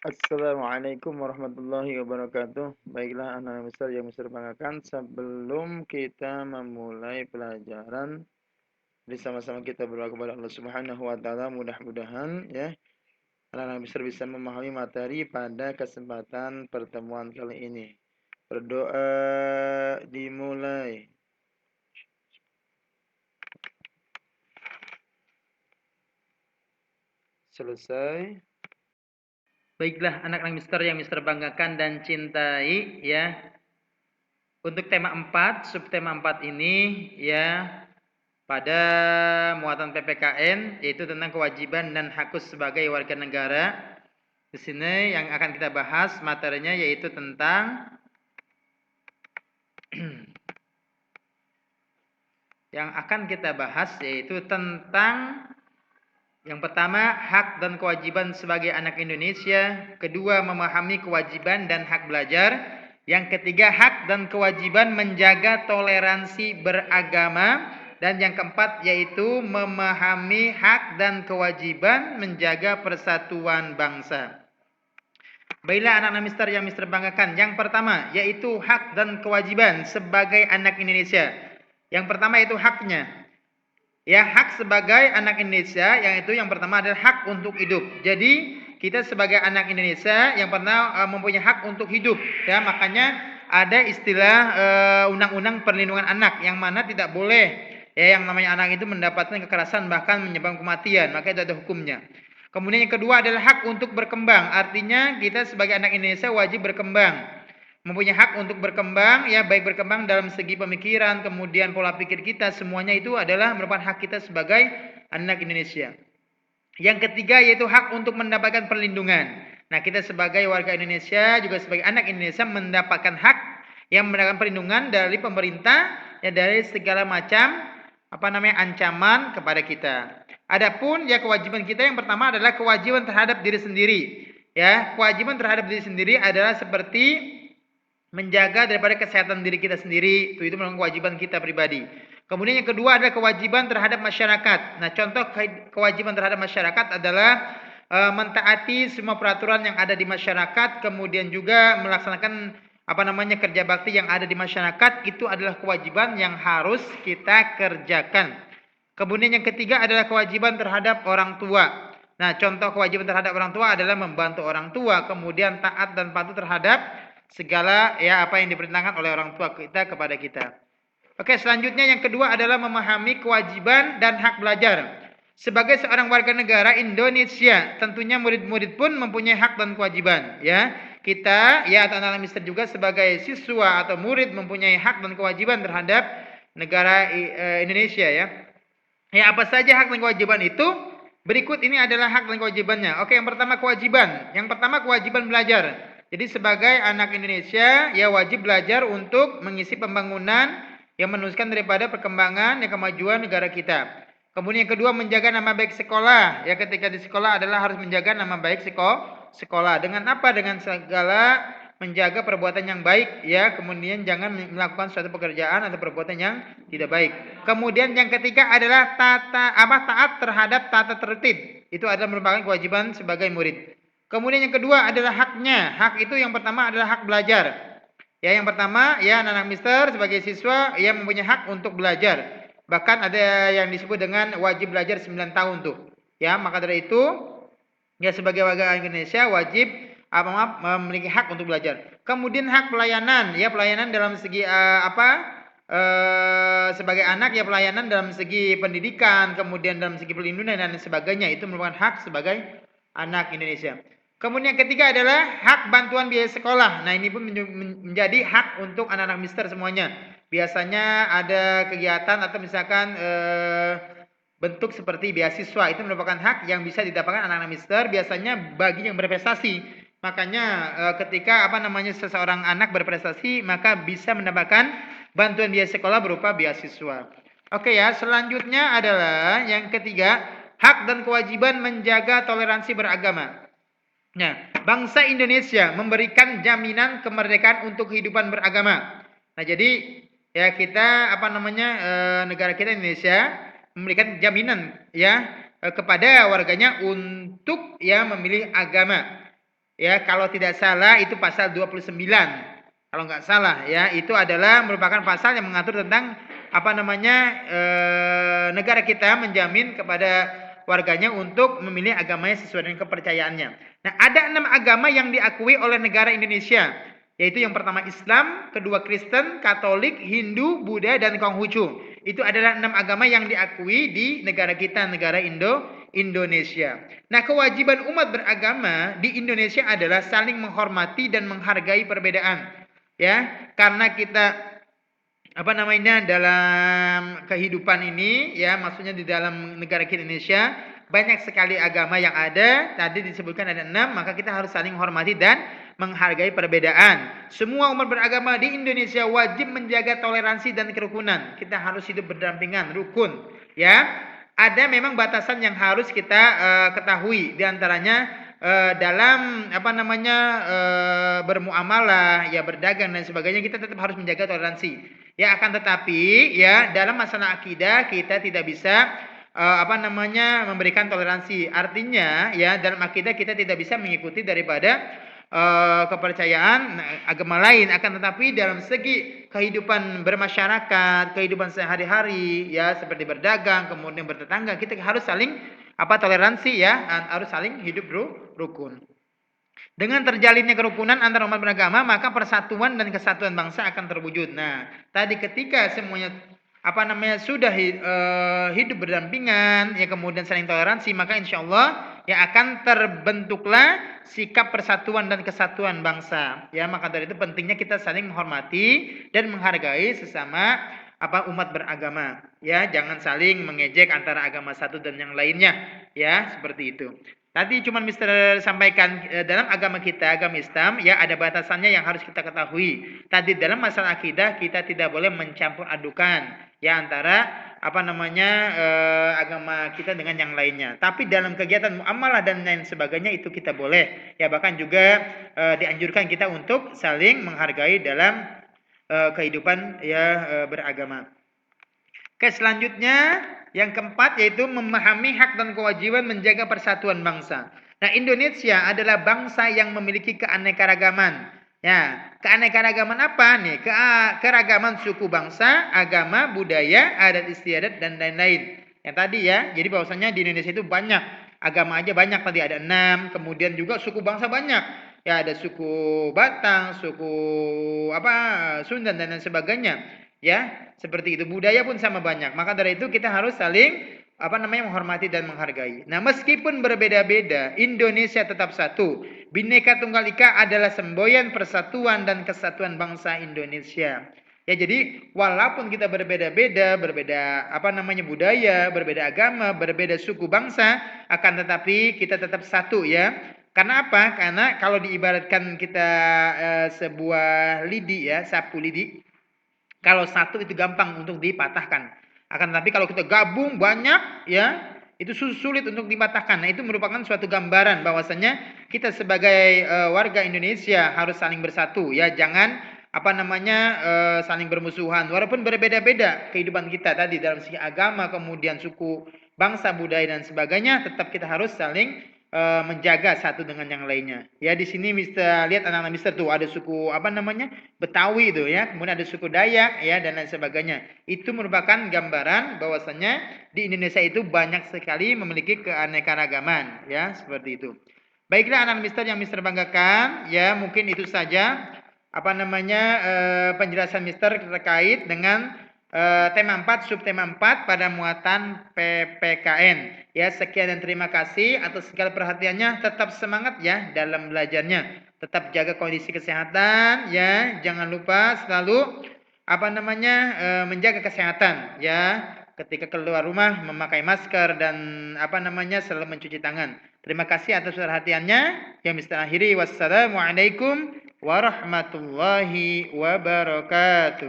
Assalamualaikum warahmatullahi wabarakatuh. Baiklah anak besar yang besar banggakan, sebelum kita memulai pelajaran, bersama-sama kita berdoa kepada Allah Subhanahu wa taala, mudah-mudahan ya anak-anak besar bisa memahami materi pada kesempatan pertemuan kali ini. Berdoa dimulai. Selesai. Baiklah anak-anak mister yang mister banggakan dan cintai ya. Untuk tema 4, subtema 4 ini ya pada muatan PPKN yaitu tentang kewajiban dan hakus sebagai warga negara. Di sini yang akan kita bahas materinya yaitu tentang yang akan kita bahas yaitu tentang yang pertama, hak dan kewajiban sebagai anak Indonesia. Kedua, memahami kewajiban dan hak belajar. Yang ketiga, hak dan kewajiban menjaga toleransi beragama. Dan yang keempat, yaitu memahami hak dan kewajiban menjaga persatuan bangsa. Baiklah anak-anak mister yang mister banggakan. Yang pertama, yaitu hak dan kewajiban sebagai anak Indonesia. Yang pertama yaitu haknya. Ya, hak sebagai anak Indonesia yang pertama adalah hak untuk hidup. Jadi, kita sebagai anak Indonesia yang pernah mempunyai hak untuk hidup, ya. Makanya ada istilah undang-undang perlindungan anak yang mana tidak boleh ya yang namanya anak itu mendapatkan kekerasan bahkan menyebabkan kematian, maka itu ada hukumnya. Kemudian yang kedua adalah hak untuk berkembang. Artinya kita sebagai anak Indonesia wajib berkembang. Mempunyai hak untuk berkembang, ya baik berkembang dalam segi pemikiran, kemudian pola pikir kita, semuanya itu adalah merupakan hak kita sebagai anak Indonesia. Yang ketiga yaitu hak untuk mendapatkan perlindungan. Nah, kita sebagai warga Indonesia juga sebagai anak Indonesia mendapatkan hak yang mendapatkan perlindungan dari pemerintah ya dari segala macam ancaman kepada kita. Adapun ya kewajiban kita yang pertama adalah kewajiban terhadap diri sendiri. Ya, kewajiban terhadap diri sendiri adalah seperti menjaga daripada kesehatan diri kita sendiri, itu merupakan kewajiban kita pribadi. Kemudian yang kedua adalah kewajiban terhadap masyarakat. Nah, contoh kewajiban terhadap masyarakat adalah mentaati semua peraturan yang ada di masyarakat, kemudian juga melaksanakan kerja bakti yang ada di masyarakat, itu adalah kewajiban yang harus kita kerjakan. Kemudian yang ketiga adalah kewajiban terhadap orang tua. Nah, contoh kewajiban terhadap orang tua adalah membantu orang tua, kemudian taat dan patuh terhadap segala ya apa yang diperintahkan oleh orang tua kita kepada kita. Oke, selanjutnya yang kedua adalah memahami kewajiban dan hak belajar. Sebagai seorang warga negara Indonesia, tentunya murid-murid pun mempunyai hak dan kewajiban, ya. Kita ya atau anak-anak mister juga sebagai siswa atau murid mempunyai hak dan kewajiban terhadap negara Indonesia, ya. Ya, apa saja hak dan kewajiban itu? Berikut ini adalah hak dan kewajibannya. Oke, yang pertama kewajiban. Yang pertama kewajiban belajar. Jadi sebagai anak Indonesia, ya wajib belajar untuk mengisi pembangunan yang meneruskan daripada perkembangan dan kemajuan negara kita. Kemudian yang kedua menjaga nama baik sekolah. Ya ketika di sekolah adalah harus menjaga nama baik sekolah. Dengan apa? Dengan segala menjaga perbuatan yang baik ya, kemudian jangan melakukan suatu pekerjaan atau perbuatan yang tidak baik. Kemudian yang ketiga adalah taat terhadap tata tertib. Itu adalah merupakan kewajiban sebagai murid. Kemudian yang kedua adalah haknya. Hak itu yang pertama adalah hak belajar. Ya, yang pertama ya anak-anak mister sebagai siswa ia mempunyai hak untuk belajar. Bahkan ada yang disebut dengan wajib belajar 9 tahun tuh. Ya, maka dari itu ya sebagai warga Indonesia wajib memiliki hak untuk belajar. Kemudian hak pelayanan, ya pelayanan dalam segi sebagai anak ya pelayanan dalam segi pendidikan, kemudian dalam segi perlindungan dan sebagainya itu merupakan hak sebagai anak Indonesia. Kemudian yang ketiga adalah hak bantuan biaya sekolah. Nah, ini pun menjadi hak untuk anak-anak mister semuanya. Biasanya ada kegiatan atau misalkan bentuk seperti beasiswa itu merupakan hak yang bisa didapatkan anak-anak mister biasanya bagi yang berprestasi. Makanya ketika seseorang anak berprestasi maka bisa mendapatkan bantuan biaya sekolah berupa beasiswa. Oke ya, selanjutnya adalah yang ketiga, hak dan kewajiban menjaga toleransi beragama. Nah, bangsa Indonesia memberikan jaminan kemerdekaan untuk kehidupan beragama. Nah, jadi ya kita negara kita Indonesia memberikan jaminan ya kepada warganya untuk ya memilih agama. Ya, kalau tidak salah itu pasal 29. Kalau nggak salah ya, itu adalah merupakan pasal yang mengatur tentang apa namanya negara kita menjamin kepada warganya untuk memilih agamanya sesuai dengan kepercayaannya. Nah, ada 6 agama yang diakui oleh negara Indonesia, yaitu yang pertama Islam, kedua Kristen, Katolik, Hindu, Buddha, dan Konghucu. Itu adalah 6 agama yang diakui di negara kita, negara Indonesia. Nah, kewajiban umat beragama di Indonesia adalah saling menghormati dan menghargai perbedaan. Ya, karena kita apa namanya dalam kehidupan ini ya, maksudnya di dalam negara kita Indonesia banyak sekali agama yang ada. Tadi disebutkan ada 6, maka kita harus saling menghormati dan menghargai perbedaan. Semua umat beragama di Indonesia wajib menjaga toleransi dan kerukunan. Kita harus hidup berdampingan, rukun, ya. Ada memang batasan yang harus kita ketahui, diantaranya dalam apa namanya bermuamalah, ya berdagang dan sebagainya, kita tetap harus menjaga toleransi. Ya, akan tetapi ya dalam masalah akidah kita tidak bisa apa namanya memberikan toleransi. Artinya ya dalam akidah kita tidak bisa mengikuti daripada kepercayaan agama lain, akan tetapi dalam segi kehidupan bermasyarakat, kehidupan sehari-hari ya seperti berdagang, kemudian bertetangga, kita harus saling apa toleransi ya, harus saling hidup rukun. Dengan terjalinnya kerukunan antara umat beragama, maka persatuan dan kesatuan bangsa akan terwujud. Nah, tadi ketika semuanya apa namanya sudah hidup berdampingan, ya kemudian saling toleransi, maka insya Allah ya akan terbentuklah sikap persatuan dan kesatuan bangsa. Ya, maka dari itu pentingnya kita saling menghormati dan menghargai sesama apa umat beragama. Ya, jangan saling mengejek antara agama satu dan yang lainnya. Ya, seperti itu. Tadi cuma Mister sampaikan dalam agama kita, agama Islam, ya ada batasannya yang harus kita ketahui. Tadi dalam masalah akidah kita tidak boleh mencampur adukan ya antara apa namanya agama kita dengan yang lainnya. Tapi dalam kegiatan muamalah dan lain sebagainya itu kita boleh. Ya bahkan juga dianjurkan kita untuk saling menghargai dalam kehidupan ya beragama. Oke, selanjutnya yang keempat yaitu memahami hak dan kewajiban menjaga persatuan bangsa. Nah, Indonesia adalah bangsa yang memiliki keanekaragaman. Ya, keanekaragaman apa nih? Keragaman suku bangsa, agama, budaya, adat istiadat dan lain-lain. Yang tadi ya, jadi bahwasanya di Indonesia itu banyak agama aja banyak, tadi ada 6, kemudian juga suku bangsa banyak. Ya, ada suku Batak, suku apa Sunda dan lain sebagainya. Ya, seperti itu. Budaya pun sama banyak. Maka dari itu kita harus saling apa namanya menghormati dan menghargai. Nah, meskipun berbeda-beda, Indonesia tetap satu. Bhinneka Tunggal Ika adalah semboyan persatuan dan kesatuan bangsa Indonesia. Ya, jadi walaupun kita berbeda-beda, berbeda apa namanya budaya, berbeda agama, berbeda suku bangsa, akan tetapi kita tetap satu ya. Karena apa? Karena kalau diibaratkan kita sebuah lidi ya, sapu lidi. Kalau satu itu gampang untuk dipatahkan. Akan tetapi kalau kita gabung banyak ya, itu sulit untuk dipatahkan. Nah, itu merupakan suatu gambaran bahwasanya kita sebagai warga Indonesia harus saling bersatu ya, jangan apa namanya saling bermusuhan. Walaupun berbeda-beda kehidupan kita tadi dalam segi agama, kemudian suku, bangsa, budaya dan sebagainya, tetap kita harus saling menjaga satu dengan yang lainnya. Ya, di sini Mister lihat anak-anak Mister tuh ada suku apa namanya? Betawi itu ya, kemudian ada suku Dayak ya dan lain sebagainya. Itu merupakan gambaran bahwasanya di Indonesia itu banyak sekali memiliki keanekaragaman ya, seperti itu. Baiklah anak Mister yang Mister banggakan, ya mungkin itu saja apa namanya penjelasan Mister terkait dengan tema 4, subtema 4 pada muatan PPKN. Ya, sekian dan terima kasih atas segala perhatiannya. Tetap semangat ya dalam belajarnya. Tetap jaga kondisi kesehatan ya. Jangan lupa selalu apa namanya menjaga kesehatan ya. Ketika keluar rumah memakai masker dan apa namanya selalu mencuci tangan. Terima kasih atas perhatiannya. Yang Mister akhiri, wassalamualaikum warahmatullahi wabarakatuh.